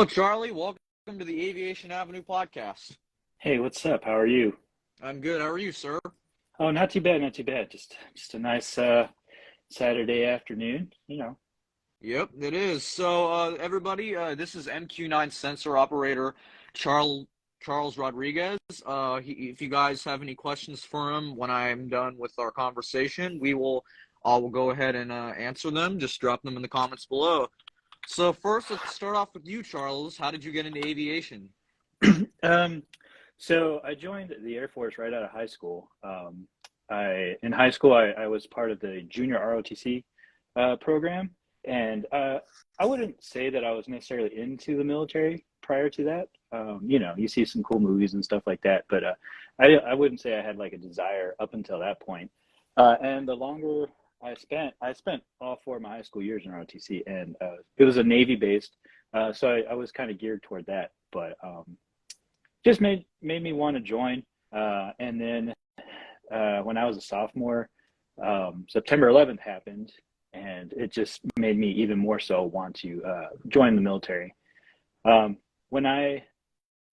Charlie. Welcome to the Aviation Avenue podcast. Hey, what's up? How are you? I'm good. How are you, sir? Oh, not too bad, not too bad. Just a nice Saturday afternoon, Yep, it is. So, everybody, this is MQ-9 sensor operator Charles Rodriguez. If you guys have any questions for him when I'm done with our conversation, we'll go ahead and answer them. Just drop them in the comments below. So first, let's start off with you, Charles. How did you get into aviation? So I joined the Air Force right out of high school. In high school, I was part of the junior ROTC program, and I wouldn't say that I was necessarily into the military prior to that. You see some cool movies and stuff like that, but I wouldn't say I had like a desire up until that point. And the longer I spent all 4 of my high school years in ROTC, and it was a Navy based, so I was kind of geared toward that, but just made me want to join. And then when I was a sophomore, September 11th happened, and it just made me even more so want to join the military. When I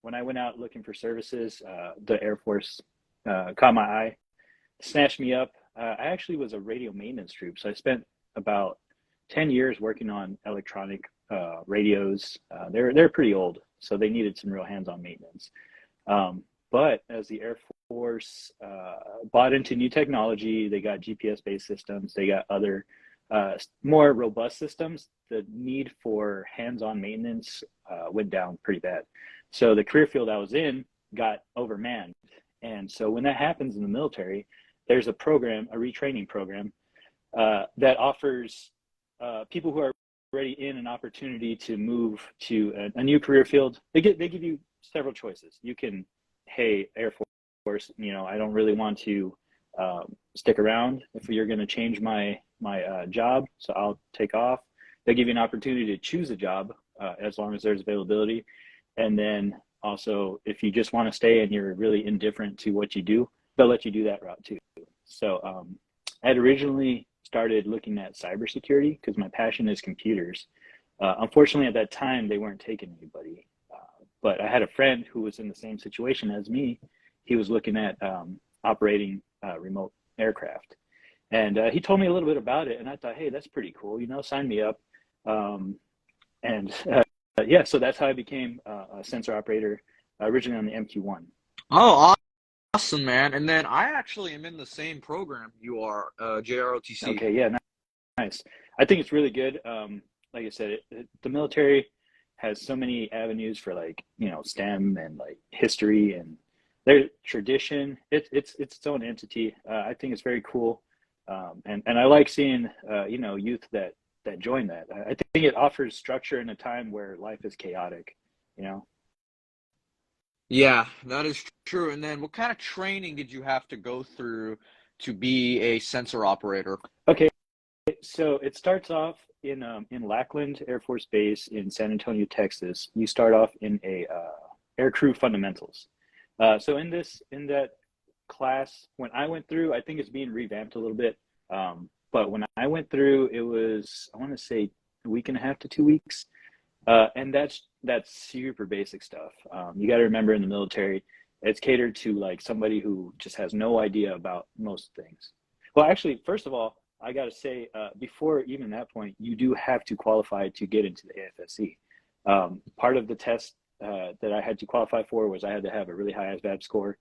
went out looking for services, the Air Force caught my eye, snatched me up. I actually was a radio maintenance troop, so I spent about 10 years working on electronic radios. They're pretty old, so they needed some real hands-on maintenance. But as the Air Force bought into new technology, they got GPS-based systems, they got other more robust systems, the need for hands-on maintenance went down pretty bad. So the career field I was in got overmanned. And so when that happens in the military, there's a retraining program that offers people who are already in an opportunity to move to a new career field. They give you several choices. You can, hey, Air Force, I don't really want to stick around if you're going to change my job, so I'll take off. They give you an opportunity to choose a job as long as there's availability. And then also, if you just want to stay and you're really indifferent to what you do, they'll let you do that route too. So I had originally started looking at cybersecurity because my passion is computers. Unfortunately, at that time, they weren't taking anybody. But I had a friend who was in the same situation as me. He was looking at operating remote aircraft. And he told me a little bit about it. And I thought, hey, that's pretty cool. Sign me up. Yeah, so that's how I became a sensor operator, originally on the MQ-9. Oh, awesome, man. And then I actually am in the same program you are, JROTC. Okay, yeah, nice. I think it's really good. Like I said, the military has so many avenues for STEM and like history and their tradition. It's its own entity. I think it's very cool. And I like seeing youth that join that. I think it offers structure in a time where life is chaotic. Yeah, that is true. And then what kind of training did you have to go through to be a sensor operator? Okay, so it starts off in Lackland Air Force Base in San Antonio, Texas. You start off in a aircrew fundamentals. So in that class, when I went through, I think it's being revamped a little bit. But when I went through, it was, I want to say, a week and a half to 2 weeks. And that's super basic stuff. You got to remember, in the military, it's catered to like somebody who just has no idea about most things. Well, actually, first of all, I got to say, before even that point, you do have to qualify to get into the AFSC. Part of the test that I had to qualify for was I had to have a really high ASVAB score.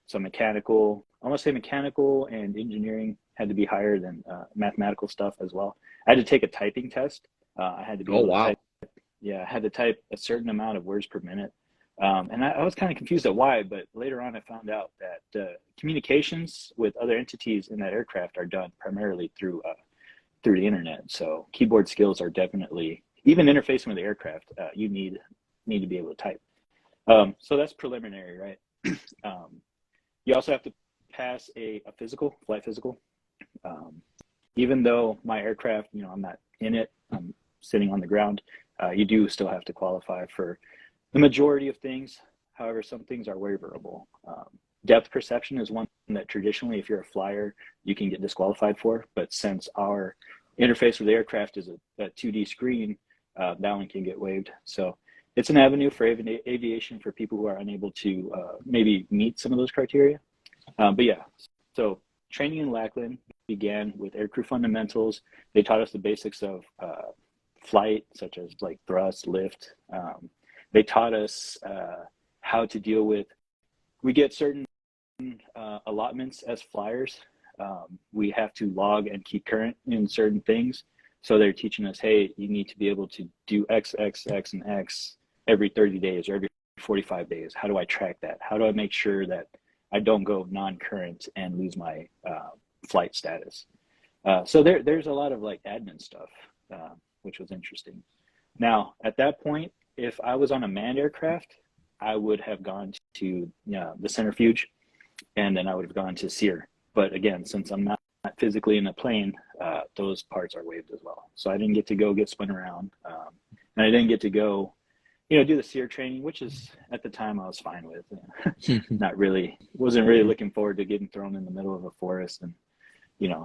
So mechanical and engineering had to be higher than mathematical stuff as well. I had to take a typing test. I had to be able to type. Yeah, I had to type a certain amount of words per minute. And I was kind of confused at why, but later on I found out that communications with other entities in that aircraft are done primarily through the internet. So keyboard skills are definitely, even interfacing with the aircraft, you need to be able to type. So that's preliminary, right? You also have to pass a flight physical. Even though my aircraft, I'm not in it, I'm sitting on the ground, you do still have to qualify for the majority of things. However, some things are waiverable. Depth perception is one that traditionally, if you're a flyer, you can get disqualified for. But since our interface with the aircraft is a 2D screen, that one can get waived. So it's an avenue for aviation for people who are unable to maybe meet some of those criteria. But yeah, so training in Lackland began with aircrew fundamentals. They taught us the basics of flight, such as like thrust, lift. They taught us how to deal with, we get certain allotments as flyers. We have to log and keep current in certain things. So they're teaching us, hey, you need to be able to do X, X, X, and X every 30 days or every 45 days. How do I track that? How do I make sure that I don't go non-current and lose my flight status? So there's a lot of like admin stuff, which was interesting. Now, at that point, if I was on a manned aircraft, I would have gone to the centrifuge, and then I would have gone to SEER. But again, since I'm not physically in a plane, those parts are waived as well. So I didn't get to go get spun around, and I didn't get to go, do the SEER training, which is at the time I was fine with. Not really, wasn't really looking forward to getting thrown in the middle of a forest and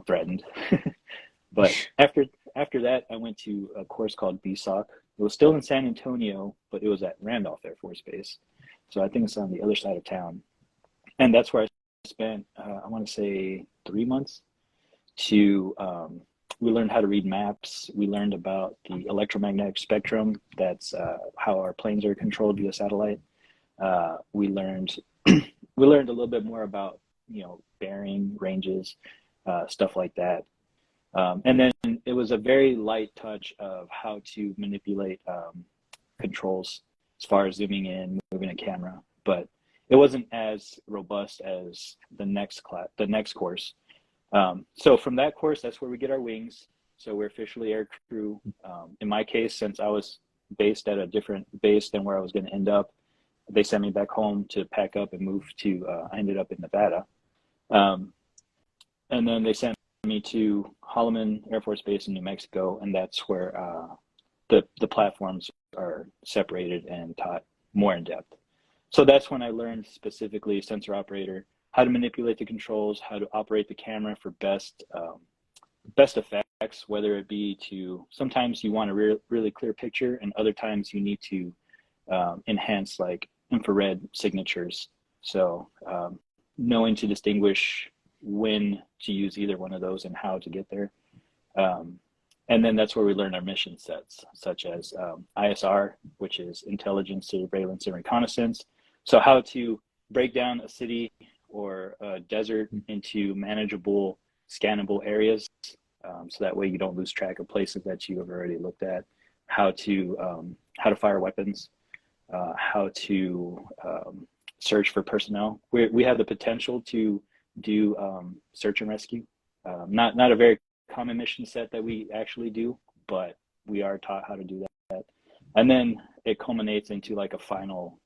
threatened. But after that, I went to a course called BSOC. It was still in San Antonio, but it was at Randolph Air Force Base. So I think it's on the other side of town. And that's where I spent, I want to say 3 months we learned how to read maps. We learned about the electromagnetic spectrum. That's how our planes are controlled via satellite. We learned a little bit more about, bearing ranges, stuff like that. And then it was a very light touch of how to manipulate controls as far as zooming in, moving a camera, but it wasn't as robust as the next course. So from that course, that's where we get our wings. So we're officially air crew. In my case, since I was based at a different base than where I was going to end up, they sent me back home to pack up and move to, I ended up in Nevada. And then they sent me to Holloman Air Force Base in New Mexico, and that's where the platforms are separated and taught more in depth. So that's when I learned specifically sensor operator, how to manipulate the controls, how to operate the camera for best effects, whether it be to, sometimes you want a really clear picture, and other times you need to enhance like infrared signatures. So knowing to distinguish when to use either one of those and how to get there. And then that's where we learn our mission sets, such as ISR, which is intelligence, surveillance, and reconnaissance. So how to break down a city or a desert into manageable, scannable areas, so that way you don't lose track of places that you have already looked at. How to fire weapons, how to search for personnel. We have the potential to do search and rescue. Not a very common mission set that we actually do, but we are taught how to do that. And then it culminates into like a final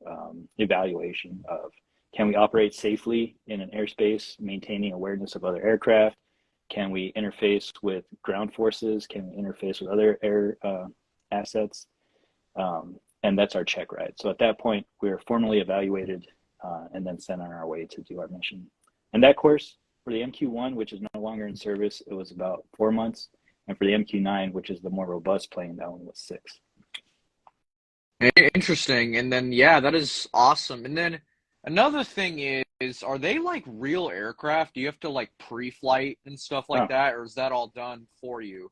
evaluation of, can we operate safely in an airspace, maintaining awareness of other aircraft? Can we interface with ground forces? Can we interface with other air assets? And that's our check ride. So at that point, we're formally evaluated and then sent on our way to do our mission. And that course for the MQ-1, which is no longer in service, it was about 4 months. And for the MQ-9, which is the more robust plane, that one was 6. Interesting. And then, yeah, that is awesome. And then another thing is, are they like real aircraft? Do you have to like pre-flight and stuff like that, or is that all done for you?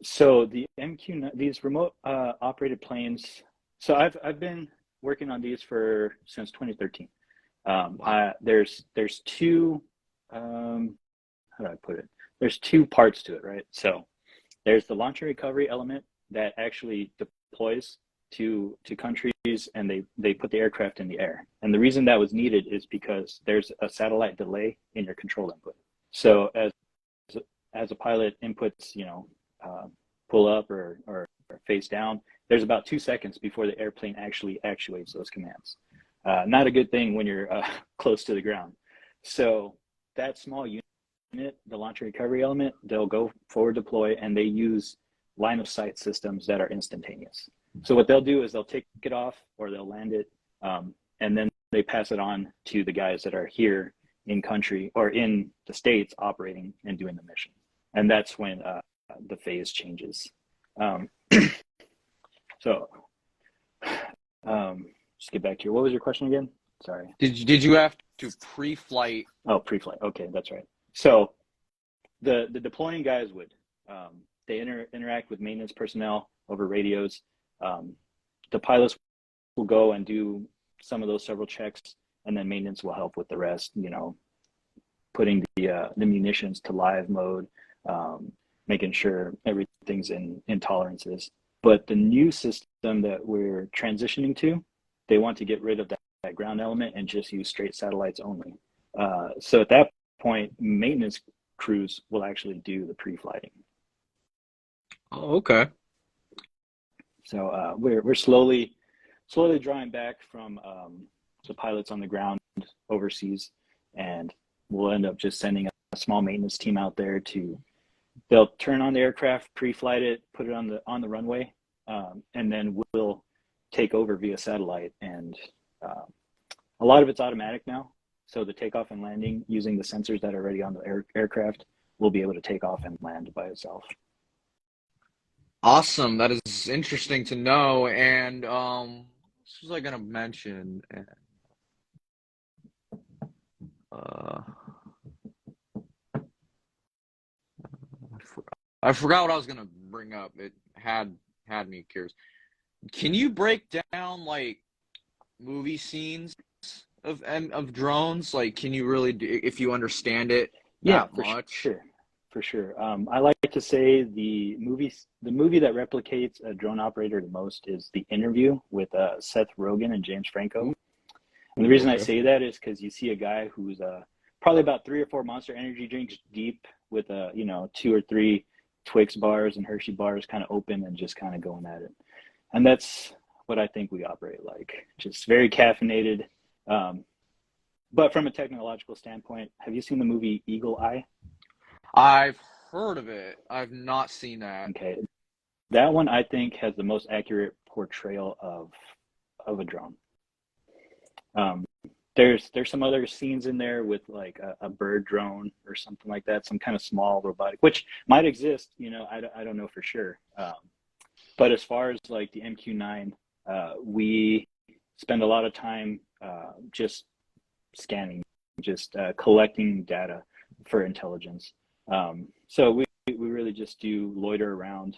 So the MQ-9, these remote operated planes. So I've been working on these since 2013. There's two, how do I put it? There's two parts to it, right? So there's the launch and recovery element that actually deploys to countries, and they put the aircraft in the air. And the reason that was needed is because there's a satellite delay in your control input. So as a pilot inputs, pull up or face down, there's about 2 seconds before the airplane actually actuates those commands. Not a good thing when you're close to the ground. So that small unit, the launch and recovery element, they'll go forward deploy, and they use line of sight systems that are instantaneous. So what they'll do is they'll take it off or they'll land it, and then they pass it on to the guys that are here in country or in the States operating and doing the mission. And that's when the phase changes. So, just get back to what was your question again? Sorry. Did you have to pre-flight? Oh, pre-flight. Okay, that's right. So the deploying guys would they interact with maintenance personnel over radios. The pilots will go and do some of those several checks, and then maintenance will help with the rest. Putting the munitions to live mode, making sure everything's in tolerances. But the new system that we're transitioning to, they want to get rid of that ground element and just use straight satellites only. So at that point, maintenance crews will actually do the pre-flighting. Oh, okay. So we're slowly drawing back from the pilots on the ground overseas, and we'll end up just sending a small maintenance team out there they'll turn on the aircraft, pre-flight it, put it on the runway, and then we'll take over via satellite. And a lot of it's automatic now, so the takeoff and landing using the sensors that are already on the aircraft will be able to take off and land by itself. Awesome. That is interesting to know. And what was I gonna mention? Uh, I forgot what I was gonna bring up. It had me curious. Can you break down like movie scenes of drones? Like, can you really do if you understand it Yeah, that much? for sure. I like to say the movie that replicates a drone operator the most is The Interview with Seth Rogen and James Franco. Ooh, And the reason I okay. say that is because you see a guy who's probably about 3 or 4 Monster Energy drinks deep with 2 or 3 Twix bars and Hershey bars kind of open and just kind of going at it. And that's what I think we operate like, just very caffeinated. But from a technological standpoint, have you seen the movie Eagle Eye? I've heard of it. I've not seen that. Okay, that one I think has the most accurate portrayal of a drone. Um, there's some other scenes in there with like a bird drone or something like that, some kind of small robotic, which might exist. I don't know for sure. But as far as like the MQ-9, we spend a lot of time just scanning, just collecting data for intelligence. So we really just do loiter around.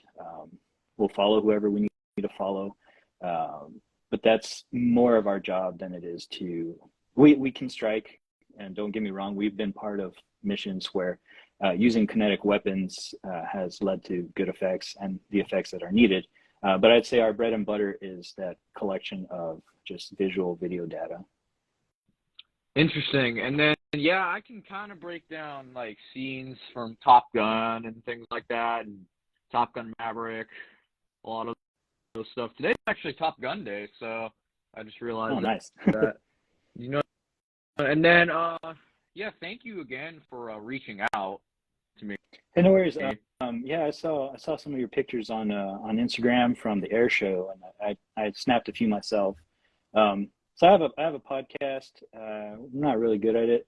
We'll follow whoever we need to follow. But that's more of our job than it is we can strike. And don't get me wrong, we've been part of missions where using kinetic weapons has led to good effects and the effects that are needed. But I'd say our bread and butter is that collection of just visual video data. Interesting. And then, yeah, I can kind of break down like scenes from Top Gun and things like that, and Top Gun Maverick, a lot of those stuff. Today's actually Top Gun Day, so I just Oh, realized nice. that, you know. And then, yeah, thank you again for reaching out to me. Hey, no worries. Yeah, I saw some of your pictures on Instagram from the air show, and I snapped a few myself. So I have a podcast. I'm not really good at it,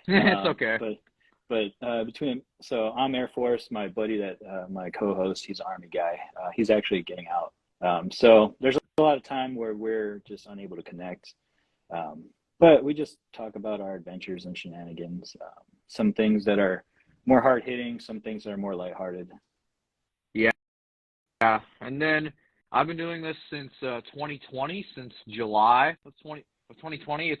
It's okay. so I'm Air Force. My buddy my co-host, he's an Army guy. He's actually getting out. So there's a lot of time where we're just unable to connect. But we just talk about our adventures and shenanigans. Some things that are more hard hitting, some things that are more lighthearted. Yeah. Yeah. And then I've been doing this since 2020, since July of 2020.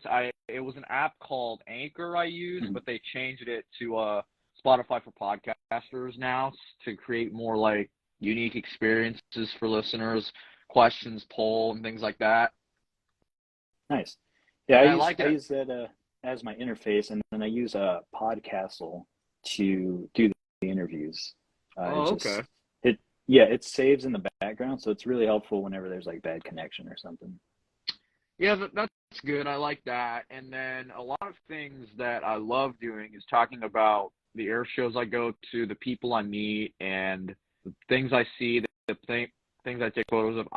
It was an app called Anchor I used, but they changed it to Spotify for podcasters now to create more like unique experiences for listeners, questions, poll, and things like that. Nice. Yeah, And I like I it. use that as my interface, and then I use a Podcastle to do the interviews. Oh, okay. It saves in the background, so it's really helpful whenever there's like bad connection or something. Yeah, that's good. I like that. And then a lot of things that I love doing is talking about the air shows I go to, the people I meet, and the things I see, things I take photos of.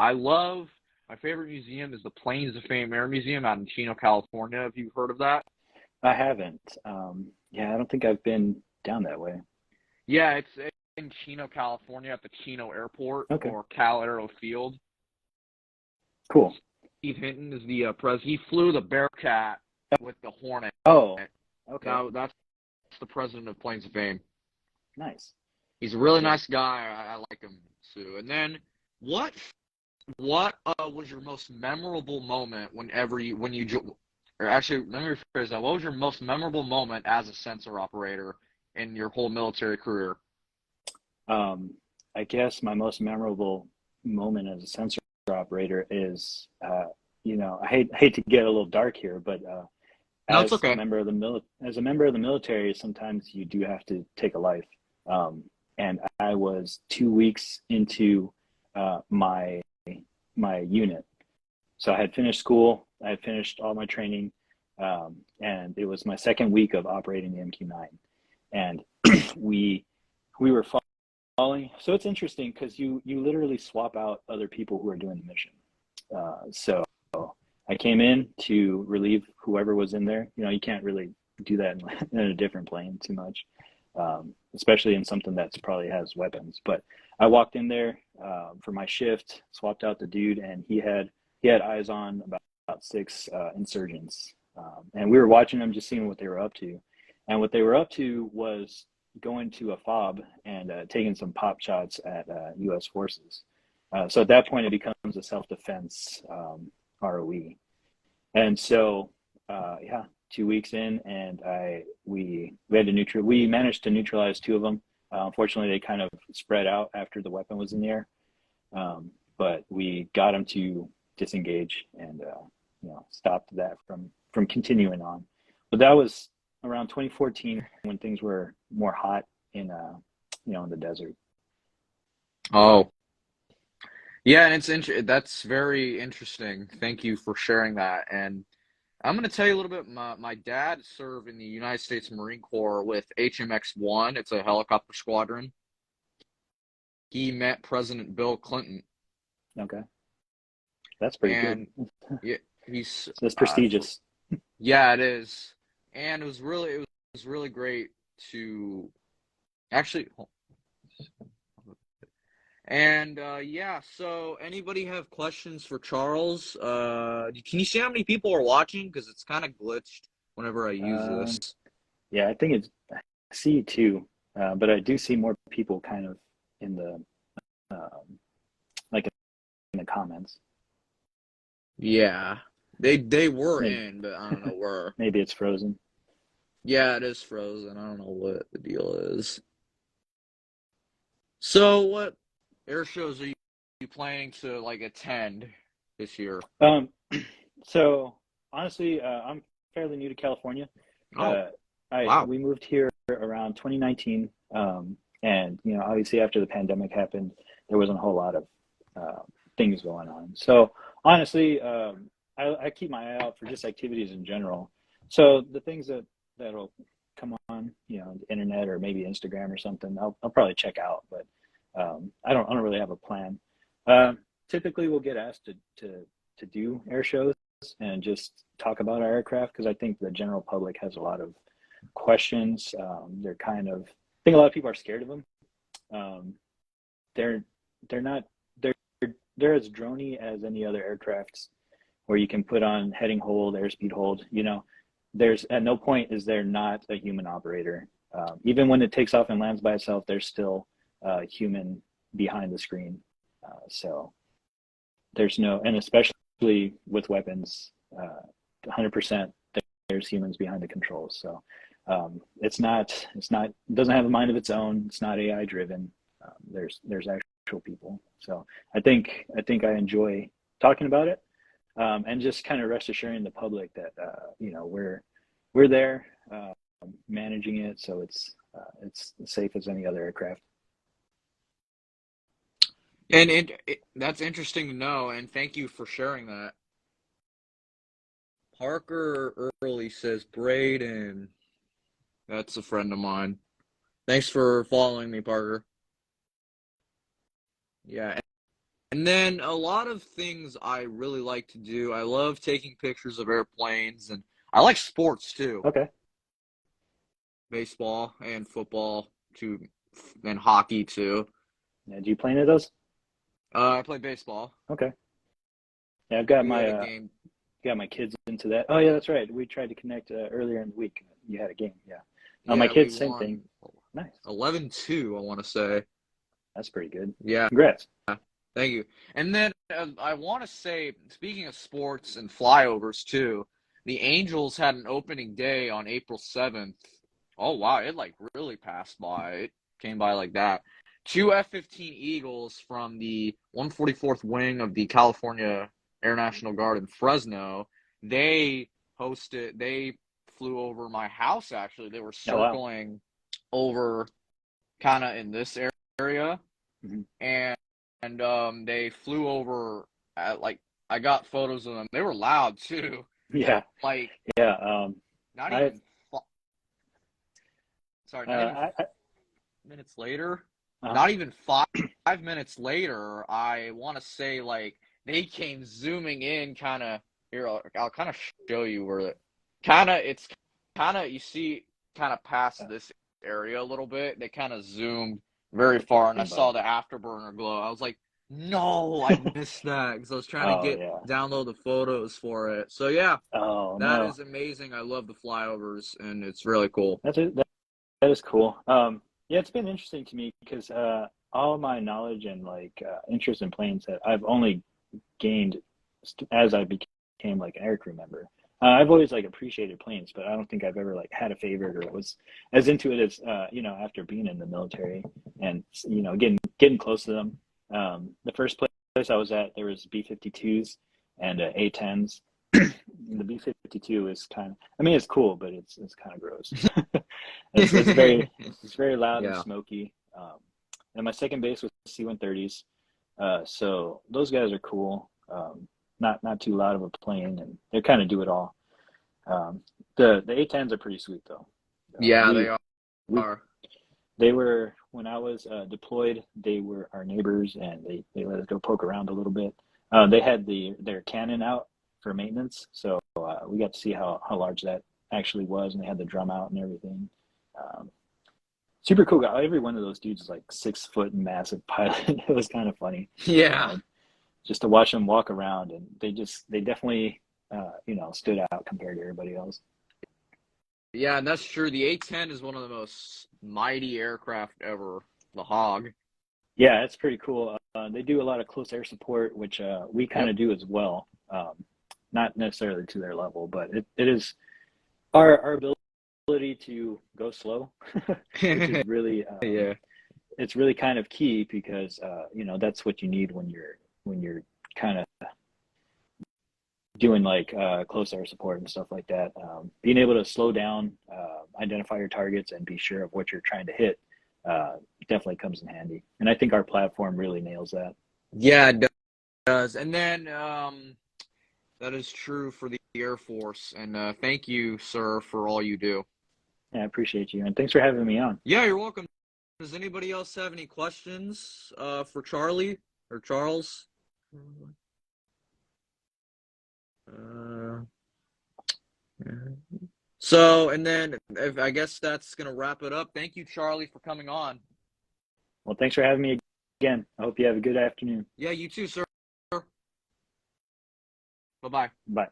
My favorite museum is the Planes of Fame Air Museum out in Chino, California. Have you heard of that? I haven't. Yeah, I don't think I've been down that way. Yeah, it's in Chino, California at the Chino Airport Okay. or Cal Aero Field. Cool. Steve Hinton is the president. He flew the Bearcat with the Hornet. Oh, okay. Now that's the president of Planes of Fame. Nice. He's a really Yeah. nice guy. I like him too. And then what what was your most memorable moment or actually let me rephrase that. What was your most memorable moment as a sensor operator in your whole military career? Um, I guess my most memorable moment as a sensor operator is, I hate to get a little dark here, but No, it's as a okay. member of the military, sometimes you do have to take a life. Um, and I was 2 weeks into my unit, so I had finished school, I had finished all my training, and it was my second week of operating the MQ-9, and we we were falling. So it's interesting because you literally swap out other people who are doing the mission. So I came in to relieve whoever was in there. You can't really do that in a different plane too much, especially in something that's probably has weapons. But I walked in there for my shift, swapped out the dude, and he had eyes on about six insurgents, and we were watching them, just seeing what they were up to. And what they were up to was going to a fob and taking some pop shots at U.S. forces. So at that point, it becomes a self-defense ROE. And so, yeah, 2 weeks in, and we managed to neutralize two of them. Unfortunately, they kind of spread out after the weapon was in the air, but we got them to disengage and stopped that from continuing on. But that was around 2014 when things were more hot in the desert. Oh, yeah, and that's very interesting. Thank you for sharing that. And I'm going to tell you a little bit. My dad served in the United States Marine Corps with HMX-1. It's a helicopter squadron. He met President Bill Clinton, Okay, that's pretty good. and yeah, he's So it's prestigious. yeah, it is, and it was really great to actually. And yeah, so anybody have questions for Charles? Can you see how many people are watching? Because it's kind of glitched whenever I use Um, this. yeah, I see two, but I do see more people kind of in the um, like in the comments. Yeah, they were Maybe in, but I don't know where. maybe it's frozen. Yeah, it is frozen. I don't know what the deal is. So, what air shows are you planning to like attend this year? Um, so honestly, I'm fairly new to California. Oh, Uh, I wow. we moved here around 2019, and obviously after the pandemic happened, there wasn't a whole lot of uh, things going on. So honestly, I keep my eye out for just activities in general. So the things that'll come on, the internet or maybe Instagram or something, I'll probably check out. But I don't really have a plan. Typically, we'll get asked to do air shows and just talk about our aircraft because I think the general public has a lot of questions. I think a lot of people are scared of them. Um, they're they're not they're they're as drony as any other aircrafts where you can put on heading hold, airspeed hold. There's at no point is there not a human operator. Even when it takes off and lands by itself, there's still a human behind the screen. So there's no, and especially with weapons, 100% there's humans behind the controls. So it doesn't have a mind of its own. It's not AI driven. There's actual people. So I think I enjoy talking about it, and just kind of rest assuring the public that we're there managing it, so it's as safe as any other aircraft. And that's interesting to know, and thank you for sharing that. Parker Early says Braden. That's a friend of mine. Thanks for following me, Parker. Yeah. And then a lot of things I really like to do. I love taking pictures of airplanes, and I like sports too. Okay. Baseball and football too, and hockey too. Yeah, do you play any of those? I play baseball. Okay. Yeah, I've got We had a my game. got my kids into that. Oh yeah, that's right. We tried to connect earlier in the week. You had a game, yeah. My Yeah, we kids, same thing. won Nice. 11-2, I want to say. That's pretty good. Yeah, Congrats. thank you. And then I want to say, speaking of sports and flyovers too, the Angels had an opening day on April 7th. Oh wow, it like really passed by. It came by like that. Two F-15 Eagles from the 144th wing of the California Air National Guard in Fresno. They they flew over my house actually. They were Oh wow. circling over kind of in this area, Hmm. and they flew over at like I got photos of them. They were loud too. Yeah, Like yeah. not I, even sorry, not even I minutes later. uh, Not even 5 minutes later, I want to say like they came zooming in kind of here. I'll kind of show you where it's kind of you see kind of past this area a little bit. They kind of zoomed very far, and I came by. saw the afterburner glow. I was like, no, I missed that because I was trying to Oh get yeah. download the photos for it. So yeah, Oh that no. is amazing. I love the flyovers, and it's really cool. That's it. That is cool. Yeah, it's been interesting to me because all my knowledge and like interest in planes that I've only gained as I became like an aircrew member. I've always like appreciated planes, but I don't think I've ever like had a favorite or was as into it as after being in the military and getting close to them. The first place I was at, there was B-52s and A-10s. The B-52 is kind of, I mean, it's cool, but it's kind of gross. It's very loud and Yeah. smoky. And my second base was C-130s. So those guys are cool. Not too loud of a plane, and they kind of do it all. The A-10s are pretty sweet though. Yeah, they We are. they were when I was deployed. They were our neighbors, and they let us go poke around a little bit. They had their cannon out for maintenance, so we got to see how large that actually was, and they had the drum out and everything. Um, Super cool guy. Every one of those dudes is like 6 foot massive pilot. It was kind of funny. Yeah. Uh, just to watch them walk around, and they definitely stood out compared to everybody else. Yeah, and that's true. The A-10 is one of the most mighty aircraft ever. The Hog. Yeah, it's pretty cool. They do a lot of close air support, which we kind Yep. of do as well. Not necessarily to their level, but it is our ability to go slow, which is really Yeah. it's really kind of key because that's what you need when you're kind of doing like close air support and stuff like that. Being able to slow down, identify your targets, and be sure of what you're trying to hit definitely comes in handy. And I think our platform really nails that. Yeah, it does. And then that is true for the Air Force. And thank you, sir, for all you do. Yeah, I appreciate you, and thanks for having me on. Yeah, you're welcome. Does anybody else have any questions for Charlie or Charles? Uh, so, and then if, I guess that's going to wrap it up. Thank you, Charlie, for coming on. Well, thanks for having me again. I hope you have a good afternoon. Yeah, you too, sir. Bye-bye. Bye.